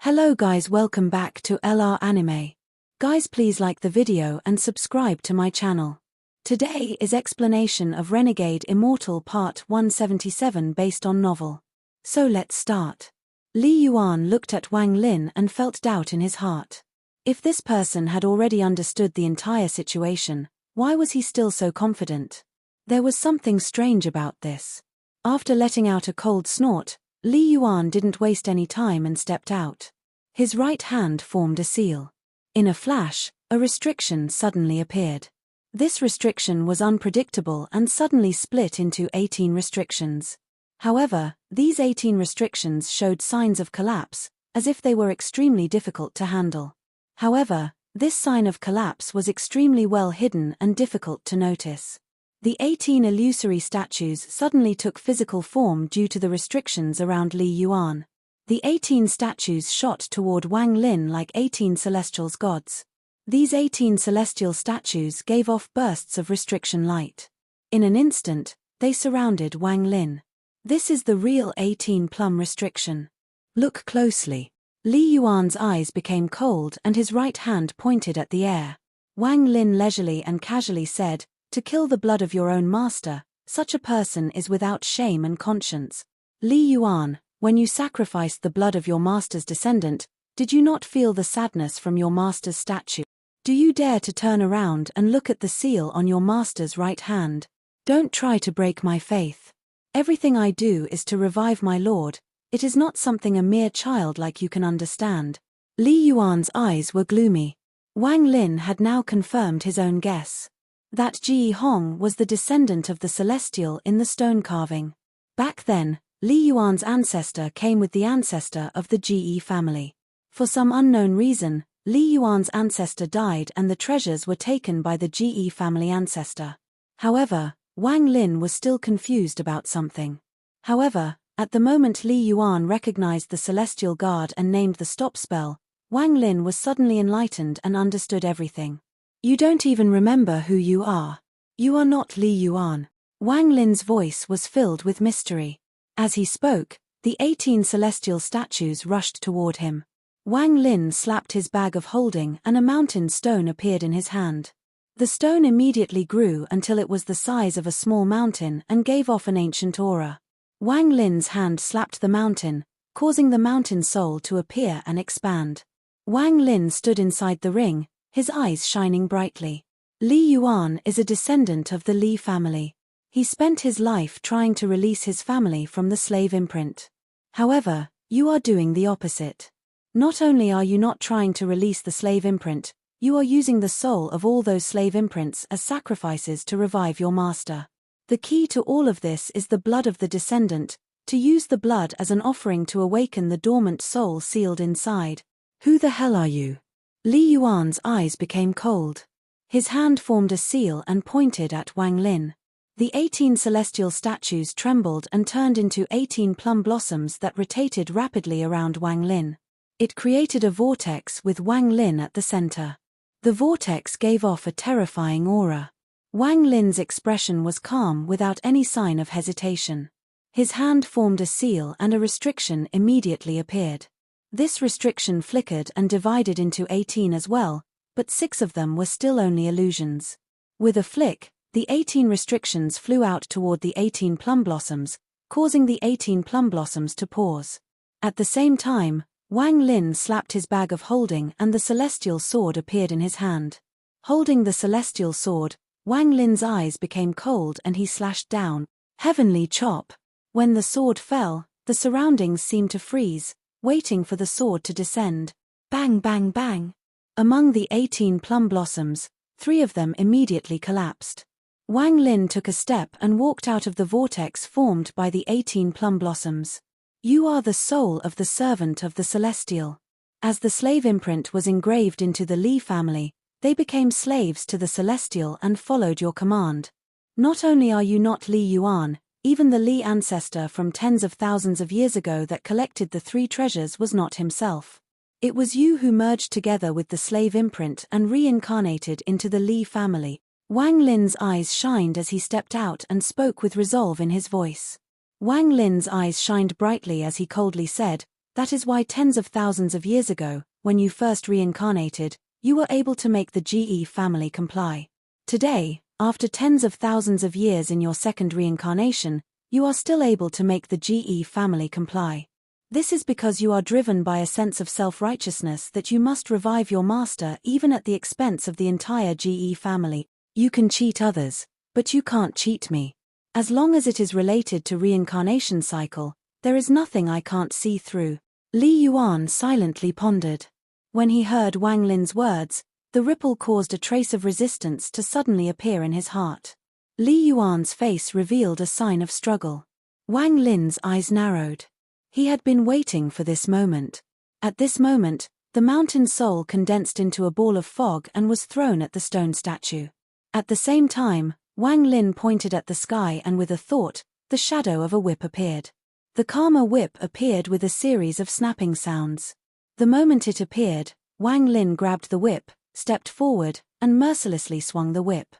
Hello guys, welcome back to LR Anime. Guys, please like the video and subscribe to my channel. Today is explanation of Renegade Immortal Part 177 based on novel. So let's start. Li Yuan looked at Wang Lin and felt doubt in his heart. If this person had already understood the entire situation, why was he still so confident? There was something strange about this. After letting out a cold snort, Li Yuan didn't waste any time and stepped out. His right hand formed a seal. In a flash, a restriction suddenly appeared. This restriction was unpredictable and suddenly split into 18 restrictions. However, these 18 restrictions showed signs of collapse, as if they were extremely difficult to handle. However, this sign of collapse was extremely well hidden and difficult to notice. The 18 illusory statues suddenly took physical form due to the restrictions around Li Yuan. The 18 statues shot toward Wang Lin like 18 celestial gods. These 18 celestial statues gave off bursts of restriction light. In an instant, they surrounded Wang Lin. This is the real 18 plum restriction. Look closely. Li Yuan's eyes became cold and his right hand pointed at the air. Wang Lin leisurely and casually said, "To kill the blood of your own master, such a person is without shame and conscience. Li Yuan, when you sacrificed the blood of your master's descendant, did you not feel the sadness from your master's statue? Do you dare to turn around and look at the seal on your master's right hand? Don't try to break my faith. Everything I do is to revive my lord. It is not something a mere child like you can understand." Li Yuan's eyes were gloomy. Wang Lin had now confirmed his own guess. That Ji Hong was the descendant of the Celestial in the stone carving. Back then, Li Yuan's ancestor came with the ancestor of the Ge family. For some unknown reason, Li Yuan's ancestor died and the treasures were taken by the Ge family ancestor. However, Wang Lin was still confused about something. However, at the moment Li Yuan recognized the celestial guard and named the stop spell, Wang Lin was suddenly enlightened and understood everything. "You don't even remember who you are. You are not Li Yuan." Wang Lin's voice was filled with mystery. As he spoke, the 18 celestial statues rushed toward him. Wang Lin slapped his bag of holding and a mountain stone appeared in his hand. The stone immediately grew until it was the size of a small mountain and gave off an ancient aura. Wang Lin's hand slapped the mountain, causing the mountain soul to appear and expand. Wang Lin stood inside the ring, his eyes shining brightly. Li Yuan is a descendant of the Li family. He spent his life trying to release his family from the slave imprint. However, you are doing the opposite. Not only are you not trying to release the slave imprint, you are using the soul of all those slave imprints as sacrifices to revive your master. The key to all of this is the blood of the descendant, to use the blood as an offering to awaken the dormant soul sealed inside. Who the hell are you? Li Yuan's eyes became cold. His hand formed a seal and pointed at Wang Lin. The 18 celestial statues trembled and turned into 18 plum blossoms that rotated rapidly around Wang Lin. It created a vortex with Wang Lin at the center. The vortex gave off a terrifying aura. Wang Lin's expression was calm without any sign of hesitation. His hand formed a seal and a restriction immediately appeared. This restriction flickered and divided into 18 as well, but 6 of them were still only illusions. With a flick, the 18 restrictions flew out toward the 18 plum blossoms, causing the 18 plum blossoms to pause. At the same time, Wang Lin slapped his bag of holding and the celestial sword appeared in his hand. Holding the celestial sword, Wang Lin's eyes became cold and he slashed down. Heavenly chop! When the sword fell, the surroundings seemed to freeze, waiting for the sword to descend. Bang bang bang! Among the 18 plum blossoms, 3 of them immediately collapsed. Wang Lin took a step and walked out of the vortex formed by the 18 plum blossoms. You are the soul of the servant of the celestial. As the slave imprint was engraved into the Li family, they became slaves to the celestial and followed your command. Not only are you not Li Yuan, even the Li ancestor from tens of thousands of years ago that collected the 3 treasures was not himself. It was you who merged together with the slave imprint and reincarnated into the Li family. Wang Lin's eyes shined as he stepped out and spoke with resolve in his voice. Wang Lin's eyes shined brightly as he coldly said, That is why tens of thousands of years ago, when you first reincarnated, you were able to make the GE family comply. Today, after tens of thousands of years in your second reincarnation, you are still able to make the GE family comply. This is because you are driven by a sense of self-righteousness that you must revive your master even at the expense of the entire GE family. You can cheat others, but you can't cheat me. As long as it is related to reincarnation cycle, there is nothing I can't see through. Li Yuan silently pondered. When he heard Wang Lin's words, the ripple caused a trace of resistance to suddenly appear in his heart. Li Yuan's face revealed a sign of struggle. Wang Lin's eyes narrowed. He had been waiting for this moment. At this moment, the mountain soul condensed into a ball of fog and was thrown at the stone statue. At the same time, Wang Lin pointed at the sky and with a thought, the shadow of a whip appeared. The karma whip appeared with a series of snapping sounds. The moment it appeared, Wang Lin grabbed the whip, stepped forward, and mercilessly swung the whip.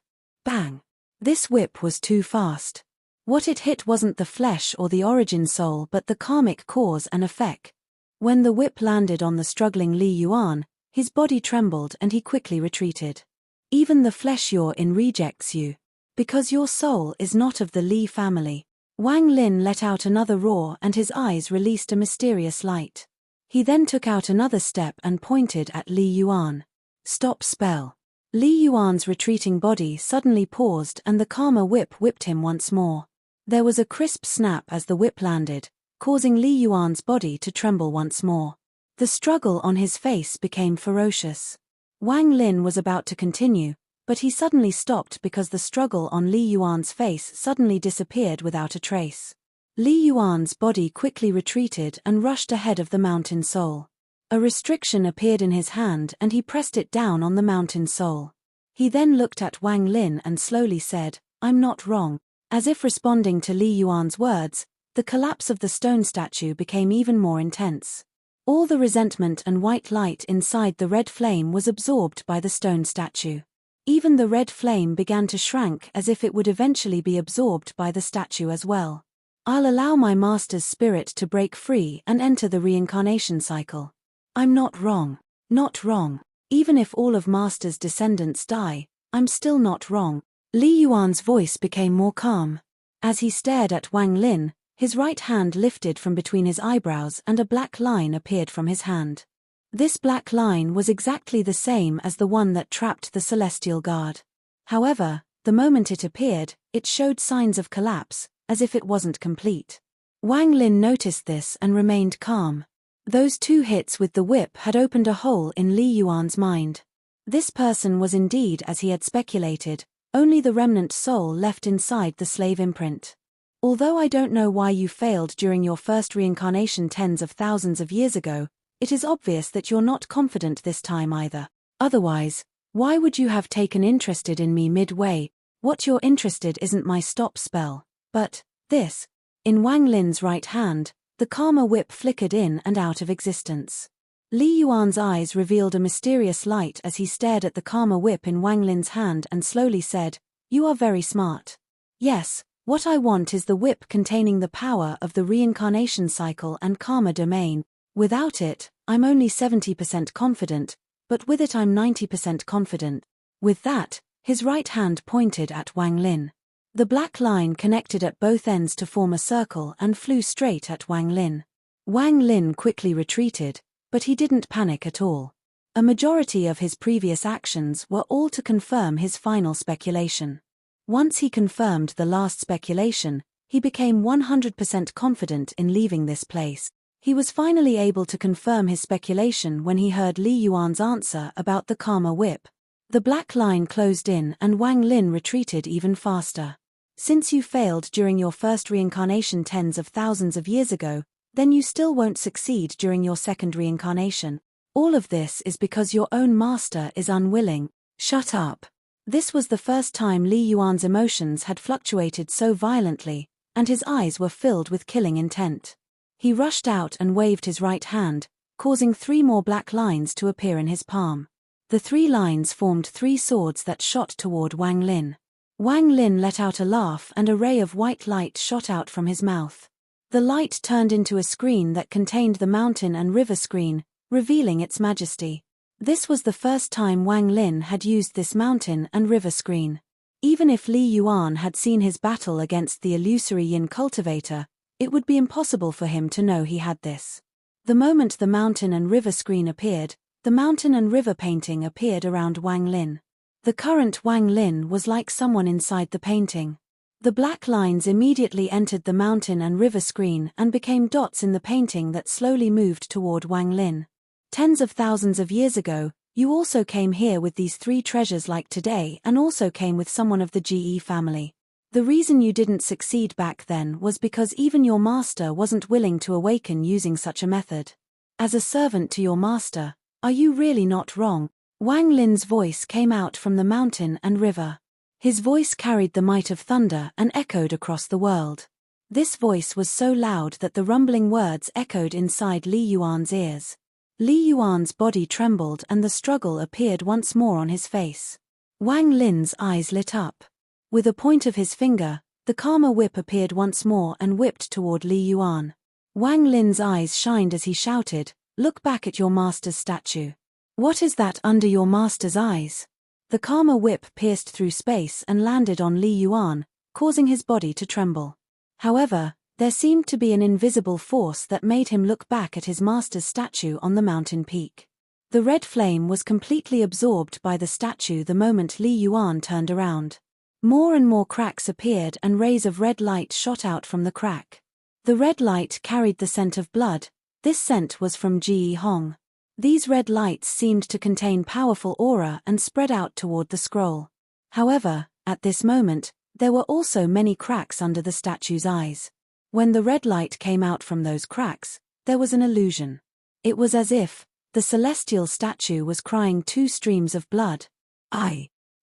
Bang! This whip was too fast. What it hit wasn't the flesh or the origin soul but the karmic cause and effect. When the whip landed on the struggling Li Yuan, his body trembled and he quickly retreated. Even the flesh you're in rejects you. Because your soul is not of the Li family. Wang Lin let out another roar and his eyes released a mysterious light. He then took out another step and pointed at Li Yuan. Stop spell. Li Yuan's retreating body suddenly paused and the karma whip whipped him once more. There was a crisp snap as the whip landed, causing Li Yuan's body to tremble once more. The struggle on his face became ferocious. Wang Lin was about to continue, but he suddenly stopped because the struggle on Li Yuan's face suddenly disappeared without a trace. Li Yuan's body quickly retreated and rushed ahead of the mountain soul. A restriction appeared in his hand and he pressed it down on the mountain soul. He then looked at Wang Lin and slowly said, "I'm not wrong." As if responding to Li Yuan's words, the collapse of the stone statue became even more intense. All the resentment and white light inside the red flame was absorbed by the stone statue. Even the red flame began to shrink as if it would eventually be absorbed by the statue as well. I'll allow my master's spirit to break free and enter the reincarnation cycle. I'm not wrong. Not wrong. Even if all of master's descendants die, I'm still not wrong. Li Yuan's voice became more calm. As he stared at Wang Lin, his right hand lifted from between his eyebrows and a black line appeared from his hand. This black line was exactly the same as the one that trapped the celestial guard. However, the moment it appeared, it showed signs of collapse, as if it wasn't complete. Wang Lin noticed this and remained calm. Those two hits with the whip had opened a hole in Li Yuan's mind. This person was indeed as he had speculated, only the remnant soul left inside the slave imprint. Although I don't know why you failed during your first reincarnation tens of thousands of years ago, it is obvious that you're not confident this time either. Otherwise, why would you have taken interested in me midway? What you're interested isn't my stop spell, but this. In Wang Lin's right hand, the karma whip flickered in and out of existence. Li Yuan's eyes revealed a mysterious light as he stared at the karma whip in Wang Lin's hand and slowly said, "You are very smart. Yes, what I want is the whip containing the power of the reincarnation cycle and karma domain. Without it, I'm only 70% confident, but with it I'm 90% confident." With that, his right hand pointed at Wang Lin. The black line connected at both ends to form a circle and flew straight at Wang Lin. Wang Lin quickly retreated, but he didn't panic at all. A majority of his previous actions were all to confirm his final speculation. Once he confirmed the last speculation, he became 100% confident in leaving this place. He was finally able to confirm his speculation when he heard Li Yuan's answer about the karma whip. The black line closed in and Wang Lin retreated even faster. Since you failed during your first reincarnation tens of thousands of years ago, then you still won't succeed during your second reincarnation. All of this is because your own master is unwilling. Shut up. This was the first time Li Yuan's emotions had fluctuated so violently, and his eyes were filled with killing intent. He rushed out and waved his right hand, causing 3 more black lines to appear in his palm. The 3 lines formed 3 swords that shot toward Wang Lin. Wang Lin let out a laugh and a ray of white light shot out from his mouth. The light turned into a screen that contained the mountain and river screen, revealing its majesty. This was the first time Wang Lin had used this mountain and river screen. Even if Li Yuan had seen his battle against the illusory yin cultivator, it would be impossible for him to know he had this. The moment the mountain and river screen appeared, the mountain and river painting appeared around Wang Lin. The current Wang Lin was like someone inside the painting. The black lines immediately entered the mountain and river screen and became dots in the painting that slowly moved toward Wang Lin. Tens of thousands of years ago, you also came here with these 3 treasures like today and also came with someone of the GE family. The reason you didn't succeed back then was because even your master wasn't willing to awaken using such a method. As a servant to your master, are you really not wrong? Wang Lin's voice came out from the mountain and river. His voice carried the might of thunder and echoed across the world. This voice was so loud that the rumbling words echoed inside Li Yuan's ears. Li Yuan's body trembled and the struggle appeared once more on his face. Wang Lin's eyes lit up. With a point of his finger, the Karma whip appeared once more and whipped toward Li Yuan. Wang Lin's eyes shined as he shouted, "Look back at your master's statue. What is that under your master's eyes?" The Karma whip pierced through space and landed on Li Yuan, causing his body to tremble. However, there seemed to be an invisible force that made him look back at his master's statue on the mountain peak. The red flame was completely absorbed by the statue the moment Li Yuan turned around. More and more cracks appeared and rays of red light shot out from the crack. The red light carried the scent of blood. This scent was from Ji Hong. These red lights seemed to contain powerful aura and spread out toward the scroll. However, at this moment, there were also many cracks under the statue's eyes. When the red light came out from those cracks, there was an illusion. It was as if the celestial statue was crying 2 streams of blood.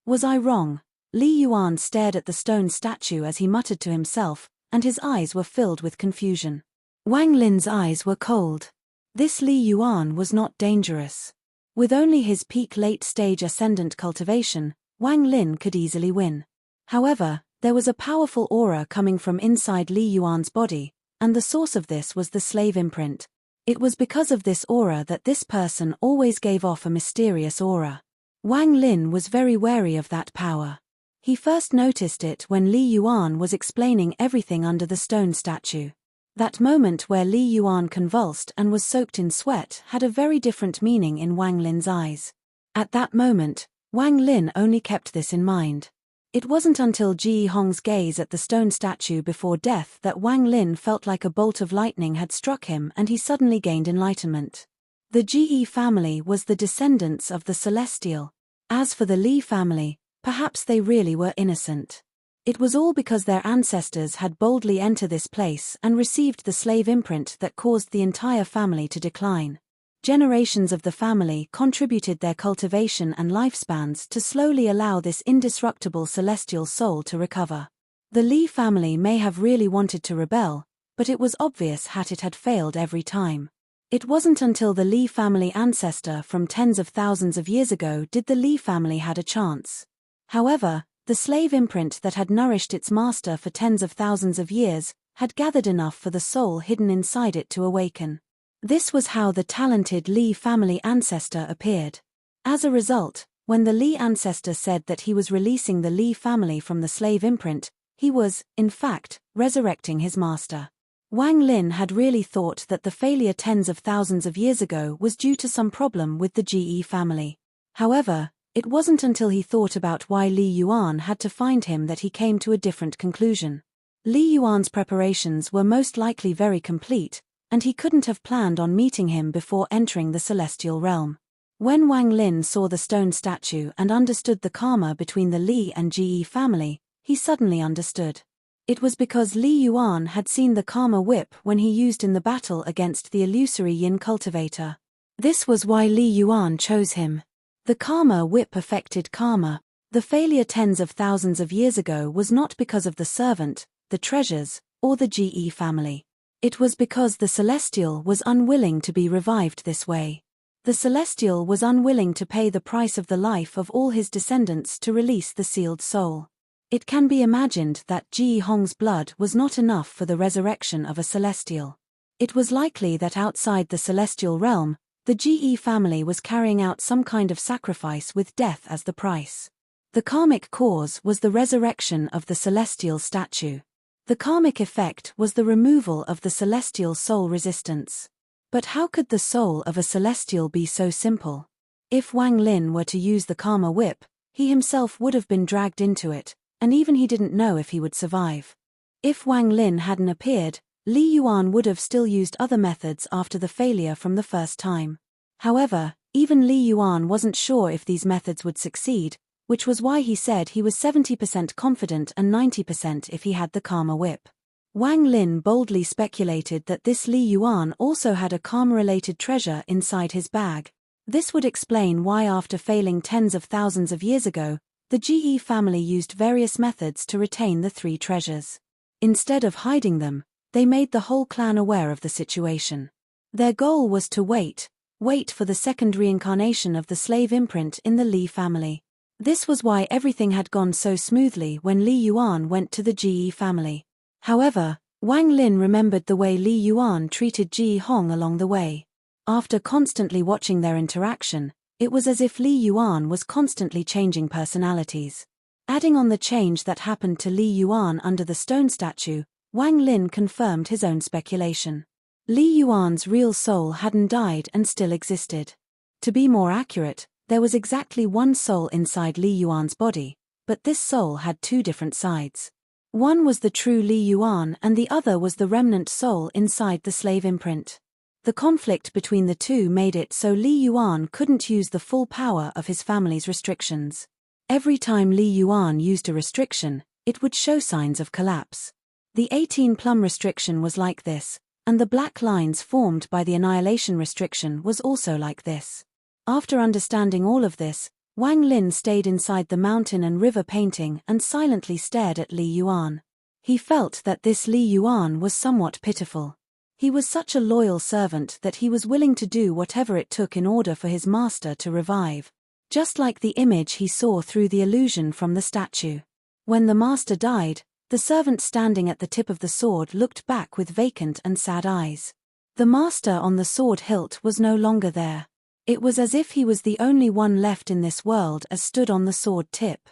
Was I wrong? Li Yuan stared at the stone statue as he muttered to himself, and his eyes were filled with confusion. Wang Lin's eyes were cold. This Li Yuan was not dangerous. With only his peak late-stage ascendant cultivation, Wang Lin could easily win. However, there was a powerful aura coming from inside Li Yuan's body, and the source of this was the slave imprint. It was because of this aura that this person always gave off a mysterious aura. Wang Lin was very wary of that power. He first noticed it when Li Yuan was explaining everything under the stone statue. That moment where Li Yuan convulsed and was soaked in sweat had a very different meaning in Wang Lin's eyes. At that moment, Wang Lin only kept this in mind. It wasn't until Ji Hong's gaze at the stone statue before death that Wang Lin felt like a bolt of lightning had struck him and he suddenly gained enlightenment. The Ji family was the descendants of the Celestial. As for the Li family, perhaps they really were innocent. It was all because their ancestors had boldly entered this place and received the slave imprint that caused the entire family to decline. Generations of the family contributed their cultivation and lifespans to slowly allow this indestructible celestial soul to recover. The Li family may have really wanted to rebel, but it was obvious that it had failed every time. It wasn't until the Li family ancestor from tens of thousands of years ago did the Li family had a chance. However, the slave imprint that had nourished its master for tens of thousands of years had gathered enough for the soul hidden inside it to awaken. This was how the talented Li family ancestor appeared. As a result, when the Li ancestor said that he was releasing the Li family from the slave imprint, he was, in fact, resurrecting his master. Wang Lin had really thought that the failure tens of thousands of years ago was due to some problem with the GE family. However, it wasn't until he thought about why Li Yuan had to find him that he came to a different conclusion. Li Yuan's preparations were most likely very complete, and he couldn't have planned on meeting him before entering the celestial realm. When Wang Lin saw the stone statue and understood the karma between the Li and GE family, he suddenly understood. It was because Li Yuan had seen the karma whip when he used in the battle against the illusory yin cultivator. This was why Li Yuan chose him. The karma whip affected karma. The failure tens of thousands of years ago was not because of the servant, the treasures, or the GE family. It was because the Celestial was unwilling to be revived this way. The Celestial was unwilling to pay the price of the life of all his descendants to release the sealed soul. It can be imagined that Ji Hong's blood was not enough for the resurrection of a celestial. It was likely that outside the celestial realm, the Ji family was carrying out some kind of sacrifice with death as the price. The karmic cause was the resurrection of the celestial statue. The karmic effect was the removal of the celestial soul resistance. But how could the soul of a celestial be so simple? If Wang Lin were to use the karma whip, he himself would have been dragged into it, and even he didn't know if he would survive. If Wang Lin hadn't appeared, Li Yuan would have still used other methods after the failure from the first time. However, even Li Yuan wasn't sure if these methods would succeed, which was why he said he was 70% confident and 90% if he had the karma whip. Wang Lin boldly speculated that this Li Yuan also had a karma-related treasure inside his bag. This would explain why after failing tens of thousands of years ago, the Ji family used various methods to retain the three treasures. Instead of hiding them, they made the whole clan aware of the situation. Their goal was to wait for the second reincarnation of the slave imprint in the Li family. This was why everything had gone so smoothly when Li Yuan went to the Ji family. However, Wang Lin remembered the way Li Yuan treated Ji Hong along the way. After constantly watching their interaction, it was as if Li Yuan was constantly changing personalities. Adding on the change that happened to Li Yuan under the stone statue, Wang Lin confirmed his own speculation. Li Yuan's real soul hadn't died and still existed. To be more accurate, there was exactly one soul inside Li Yuan's body, but this soul had two different sides. One was the true Li Yuan and the other was the remnant soul inside the slave imprint. The conflict between the two made it so Li Yuan couldn't use the full power of his family's restrictions. Every time Li Yuan used a restriction, it would show signs of collapse. The 18-plum restriction was like this, and the black lines formed by the annihilation restriction was also like this. After understanding all of this, Wang Lin stayed inside the mountain and river painting and silently stared at Li Yuan. He felt that this Li Yuan was somewhat pitiful. He was such a loyal servant that he was willing to do whatever it took in order for his master to revive. Just like the image he saw through the illusion from the statue. When the master died, the servant standing at the tip of the sword looked back with vacant and sad eyes. The master on the sword hilt was no longer there. It was as if he was the only one left in this world as stood on the sword tip.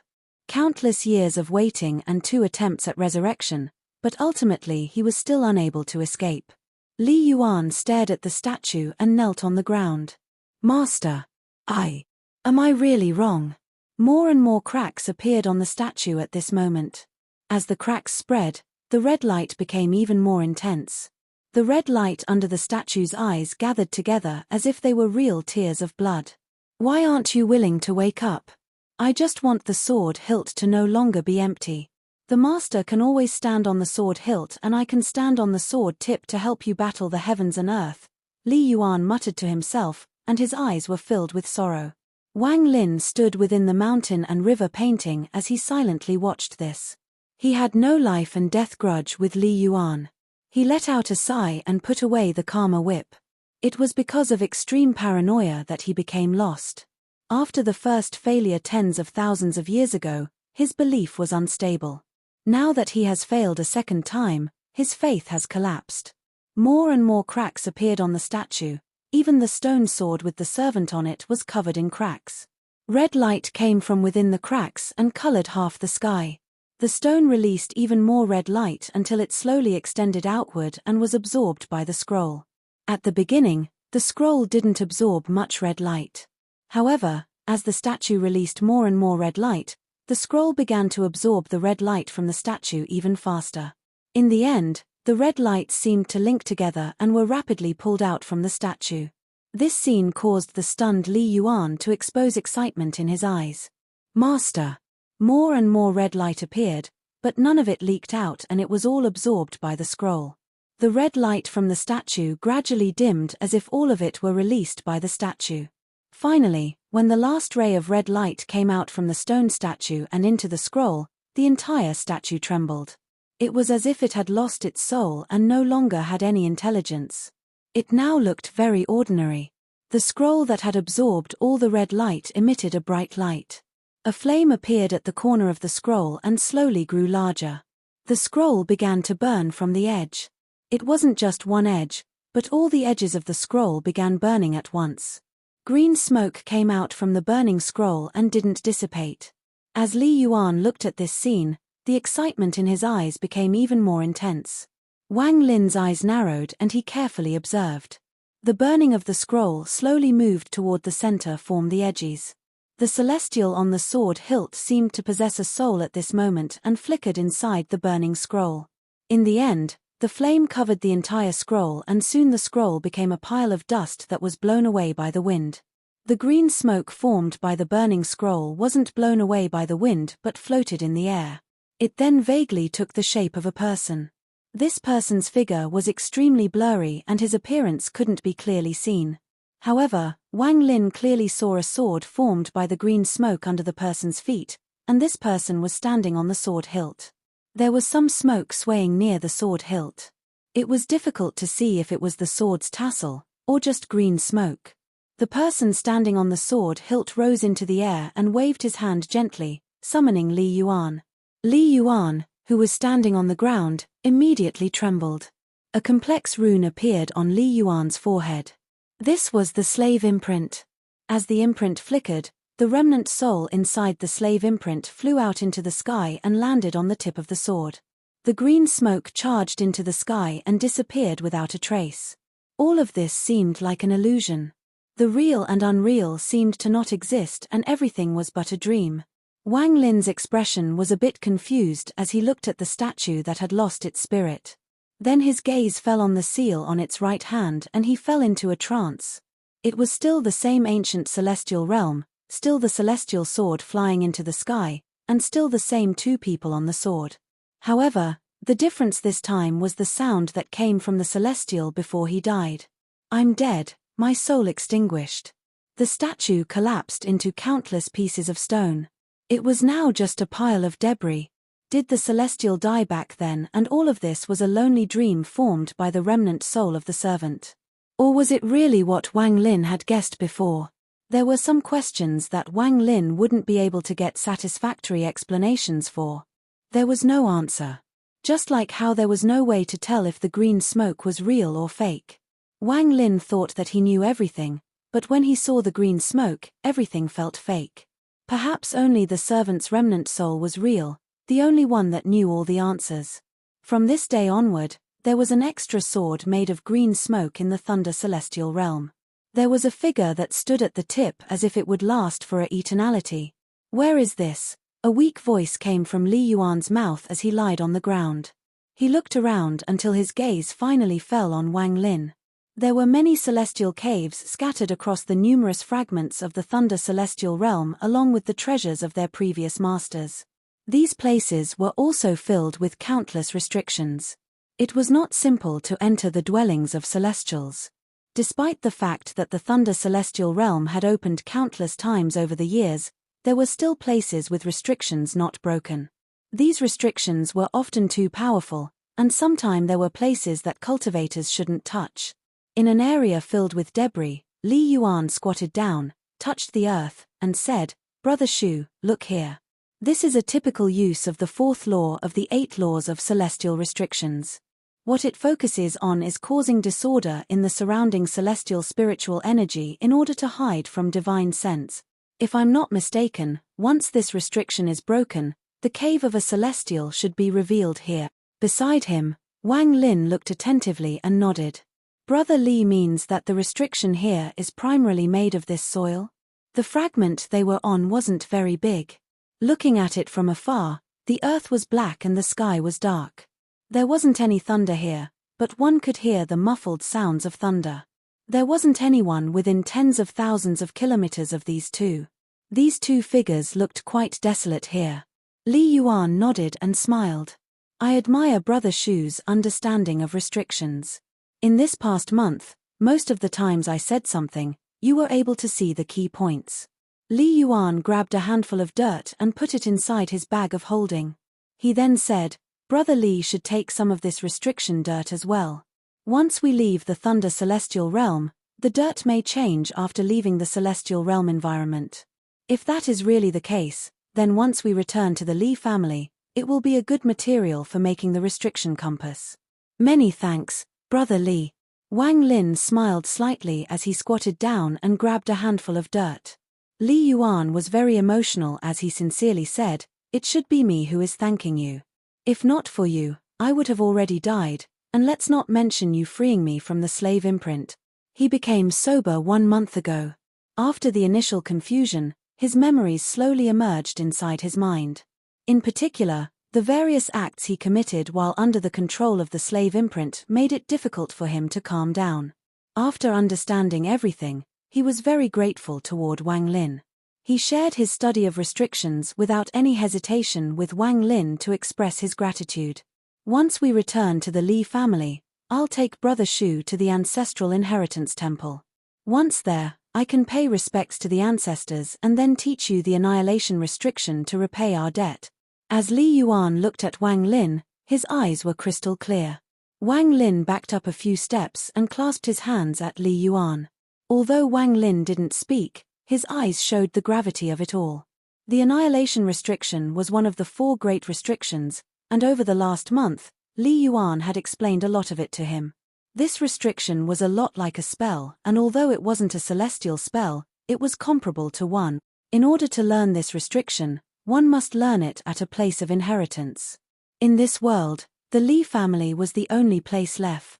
Countless years of waiting and 2 attempts at resurrection, but ultimately he was still unable to escape. Li Yuan stared at the statue and knelt on the ground. Master, am I really wrong? More and more cracks appeared on the statue at this moment. As the cracks spread, the red light became even more intense. The red light under the statue's eyes gathered together as if they were real tears of blood. Why aren't you willing to wake up? I just want the sword hilt to no longer be empty. The master can always stand on the sword hilt and I can stand on the sword tip to help you battle the heavens and earth, Li Yuan muttered to himself, and his eyes were filled with sorrow. Wang Lin stood within the mountain and river painting as he silently watched this. He had no life and death grudge with Li Yuan. He let out a sigh and put away the karma whip. It was because of extreme paranoia that he became lost. After the first failure tens of thousands of years ago, his belief was unstable. Now that he has failed a second time, his faith has collapsed. More and more cracks appeared on the statue. Even the stone sword with the servant on it was covered in cracks. Red light came from within the cracks and colored half the sky. The stone released even more red light until it slowly extended outward and was absorbed by the scroll. At the beginning, the scroll didn't absorb much red light. However, as the statue released more and more red light, the scroll began to absorb the red light from the statue even faster. In the end, the red lights seemed to link together and were rapidly pulled out from the statue. This scene caused the stunned Li Yuan to expose excitement in his eyes. Master! More and more red light appeared, but none of it leaked out and it was all absorbed by the scroll. The red light from the statue gradually dimmed as if all of it were released by the statue. Finally, when the last ray of red light came out from the stone statue and into the scroll, the entire statue trembled. It was as if it had lost its soul and no longer had any intelligence. It now looked very ordinary. The scroll that had absorbed all the red light emitted a bright light. A flame appeared at the corner of the scroll and slowly grew larger. The scroll began to burn from the edge. It wasn't just one edge, but all the edges of the scroll began burning at once. Green smoke came out from the burning scroll and didn't dissipate. As Li Yuan looked at this scene, the excitement in his eyes became even more intense. Wang Lin's eyes narrowed and he carefully observed. The burning of the scroll slowly moved toward the center form the edges. The celestial on the sword hilt seemed to possess a soul at this moment and flickered inside the burning scroll. In the end, the flame covered the entire scroll and soon the scroll became a pile of dust that was blown away by the wind. The green smoke formed by the burning scroll wasn't blown away by the wind but floated in the air. It then vaguely took the shape of a person. This person's figure was extremely blurry and his appearance couldn't be clearly seen. However, Wang Lin clearly saw a sword formed by the green smoke under the person's feet, and this person was standing on the sword hilt. There was some smoke swaying near the sword hilt. It was difficult to see if it was the sword's tassel, or just green smoke. The person standing on the sword hilt rose into the air and waved his hand gently, summoning Li Yuan. Li Yuan, who was standing on the ground, immediately trembled. A complex rune appeared on Li Yuan's forehead. This was the slave imprint. As the imprint flickered, the remnant soul inside the slave imprint flew out into the sky and landed on the tip of the sword. The green smoke charged into the sky and disappeared without a trace. All of this seemed like an illusion. The real and unreal seemed to not exist and everything was but a dream. Wang Lin's expression was a bit confused as he looked at the statue that had lost its spirit. Then his gaze fell on the seal on its right hand and he fell into a trance. It was still the same ancient celestial realm, still the celestial sword flying into the sky, and still the same two people on the sword. However, the difference this time was the sound that came from the celestial before he died. "I'm dead, my soul extinguished." The statue collapsed into countless pieces of stone. It was now just a pile of debris. Did the celestial die back then and all of this was a lonely dream formed by the remnant soul of the servant? Or was it really what Wang Lin had guessed before? There were some questions that Wang Lin wouldn't be able to get satisfactory explanations for. There was no answer. Just like how there was no way to tell if the green smoke was real or fake. Wang Lin thought that he knew everything, but when he saw the green smoke, everything felt fake. Perhaps only the servant's remnant soul was real, the only one that knew all the answers. From this day onward, there was an extra sword made of green smoke in the Thunder Celestial Realm. There was a figure that stood at the tip as if it would last for eternity. "Where is this?" A weak voice came from Li Yuan's mouth as he lied on the ground. He looked around until his gaze finally fell on Wang Lin. There were many celestial caves scattered across the numerous fragments of the Thunder Celestial Realm along with the treasures of their previous masters. These places were also filled with countless restrictions. It was not simple to enter the dwellings of celestials. Despite the fact that the Thunder Celestial Realm had opened countless times over the years, there were still places with restrictions not broken. These restrictions were often too powerful, and sometimes there were places that cultivators shouldn't touch. In an area filled with debris, Li Yuan squatted down, touched the earth, and said, "Brother Shu, look here." This is a typical use of the fourth law of the 8 laws of celestial restrictions. What it focuses on is causing disorder in the surrounding celestial spiritual energy in order to hide from divine sense. If I'm not mistaken, once this restriction is broken, the cave of a celestial should be revealed here. Beside him, Wang Lin looked attentively and nodded. Brother Li means that the restriction here is primarily made of this soil? The fragment they were on wasn't very big. Looking at it from afar, the earth was black and the sky was dark. There wasn't any thunder here, but one could hear the muffled sounds of thunder. There wasn't anyone within tens of thousands of kilometers of these two. These two figures looked quite desolate here. Li Yuan nodded and smiled. "I admire Brother Shu's understanding of restrictions. In this past month, most of the times I said something, you were able to see the key points." Li Yuan grabbed a handful of dirt and put it inside his bag of holding. He then said, "Brother Li should take some of this restriction dirt as well. Once we leave the Thunder Celestial Realm, the dirt may change after leaving the Celestial Realm environment. If that is really the case, then once we return to the Li family, it will be a good material for making the restriction compass. Many thanks, Brother Li. Wang Lin smiled slightly as he squatted down and grabbed a handful of dirt. Li Yuan was very emotional as he sincerely said, "It should be me who is thanking you. If not for you, I would have already died, and let's not mention you freeing me from the slave imprint." He became sober 1 month ago. After the initial confusion, his memories slowly emerged inside his mind. In particular, the various acts he committed while under the control of the slave imprint made it difficult for him to calm down. After understanding everything, he was very grateful toward Wang Lin. He shared his study of restrictions without any hesitation with Wang Lin to express his gratitude. Once we return to the Li family, I'll take Brother Shu to the ancestral inheritance temple. Once there, I can pay respects to the ancestors and then teach you the annihilation restriction to repay our debt. As Li Yuan looked at Wang Lin, his eyes were crystal clear. Wang Lin backed up a few steps and clasped his hands at Li Yuan. Although Wang Lin didn't speak, his eyes showed the gravity of it all. The annihilation restriction was one of the 4 great restrictions, and over the last month, Li Yuan had explained a lot of it to him. This restriction was a lot like a spell, and although it wasn't a celestial spell, it was comparable to one. In order to learn this restriction, one must learn it at a place of inheritance. In this world, the Li family was the only place left.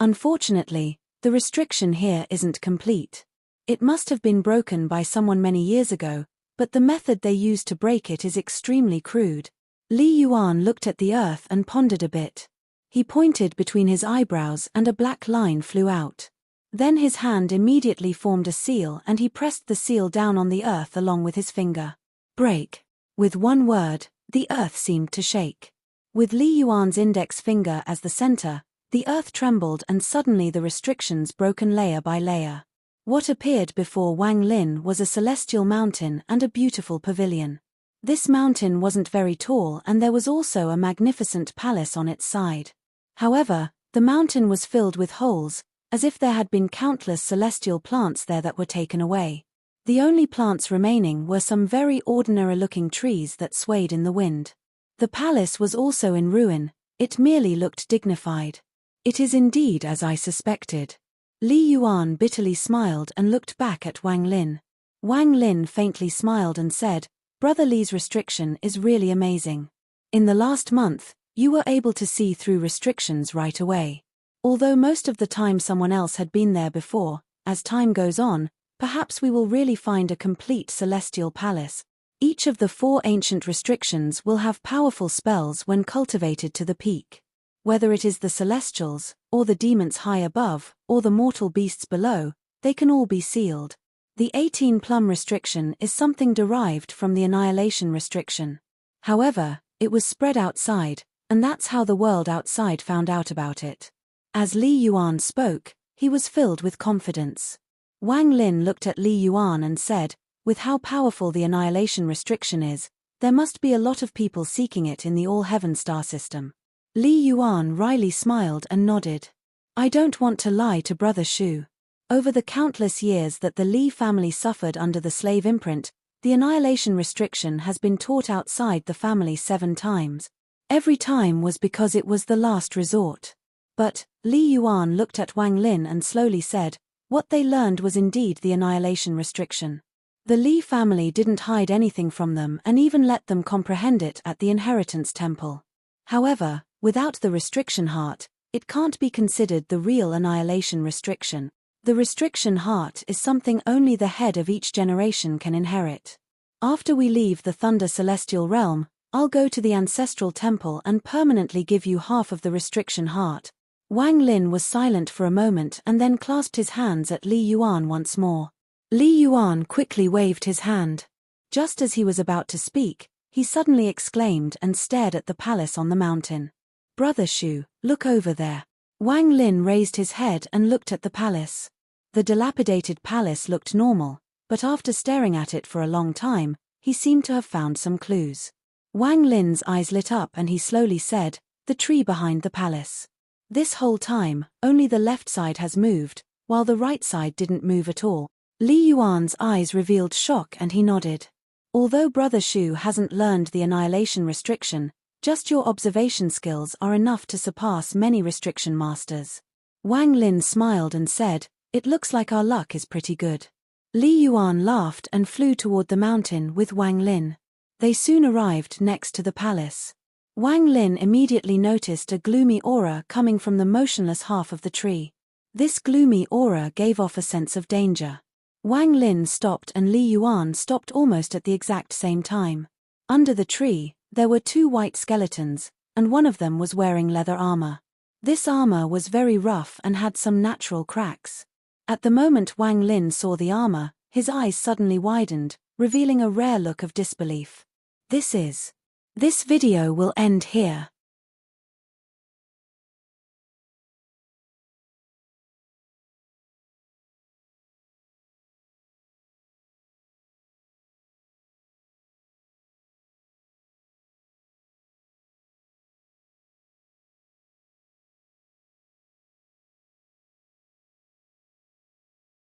Unfortunately, the restriction here isn't complete. It must have been broken by someone many years ago, but the method they used to break it is extremely crude. Li Yuan looked at the earth and pondered a bit. He pointed between his eyebrows and a black line flew out. Then his hand immediately formed a seal and he pressed the seal down on the earth along with his finger. Break. With one word, the earth seemed to shake. With Li Yuan's index finger as the center, the earth trembled and suddenly the restrictions broken layer by layer. What appeared before Wang Lin was a celestial mountain and a beautiful pavilion. This mountain wasn't very tall and there was also a magnificent palace on its side. However, the mountain was filled with holes, as if there had been countless celestial plants there that were taken away. The only plants remaining were some very ordinary-looking trees that swayed in the wind. The palace was also in ruin, it merely looked dignified. It is indeed as I suspected. Li Yuan bitterly smiled and looked back at Wang Lin. Wang Lin faintly smiled and said, "Brother Li's restriction is really amazing. In the last month, you were able to see through restrictions right away. Although most of the time someone else had been there before, as time goes on, perhaps we will really find a complete celestial palace. Each of the 4 ancient restrictions will have powerful spells when cultivated to the peak. Whether it is the celestials, or the demons high above, or the mortal beasts below, they can all be sealed. The 18-plum restriction is something derived from the annihilation restriction. However, it was spread outside, and that's how the world outside found out about it." As Li Yuan spoke, he was filled with confidence. Wang Lin looked at Li Yuan and said, "With how powerful the annihilation restriction is, there must be a lot of people seeking it in the all-heaven star system." Li Yuan wryly smiled and nodded. "I don't want to lie to Brother Shu. Over the countless years that the Li family suffered under the slave imprint, the annihilation restriction has been taught outside the family 7 times. Every time was because it was the last resort." But, Li Yuan looked at Wang Lin and slowly said, "What they learned was indeed the annihilation restriction. The Li family didn't hide anything from them and even let them comprehend it at the inheritance temple. However, without the restriction heart, it can't be considered the real annihilation restriction. The restriction heart is something only the head of each generation can inherit. After we leave the Thunder Celestial Realm, I'll go to the ancestral temple and permanently give you half of the restriction heart." Wang Lin was silent for a moment and then clasped his hands at Li Yuan once more. Li Yuan quickly waved his hand. Just as he was about to speak, he suddenly exclaimed and stared at the palace on the mountain. "Brother Shu, look over there." Wang Lin raised his head and looked at the palace. The dilapidated palace looked normal, but after staring at it for a long time, he seemed to have found some clues. Wang Lin's eyes lit up and he slowly said, "The tree behind the palace. This whole time, only the left side has moved, while the right side didn't move at all. Li Yuan's eyes revealed shock and he nodded. Although Brother Shu hasn't learned the annihilation restriction, just your observation skills are enough to surpass many restriction masters. Wang Lin smiled and said, "It looks like our luck is pretty good." Li Yuan laughed and flew toward the mountain with Wang Lin. They soon arrived next to the palace. Wang Lin immediately noticed a gloomy aura coming from the motionless half of the tree. This gloomy aura gave off a sense of danger. Wang Lin stopped and Li Yuan stopped almost at the exact same time. Under the tree, there were two white skeletons, and one of them was wearing leather armor. This armor was very rough and had some natural cracks. At the moment Wang Lin saw the armor, his eyes suddenly widened, revealing a rare look of disbelief. This video will end here.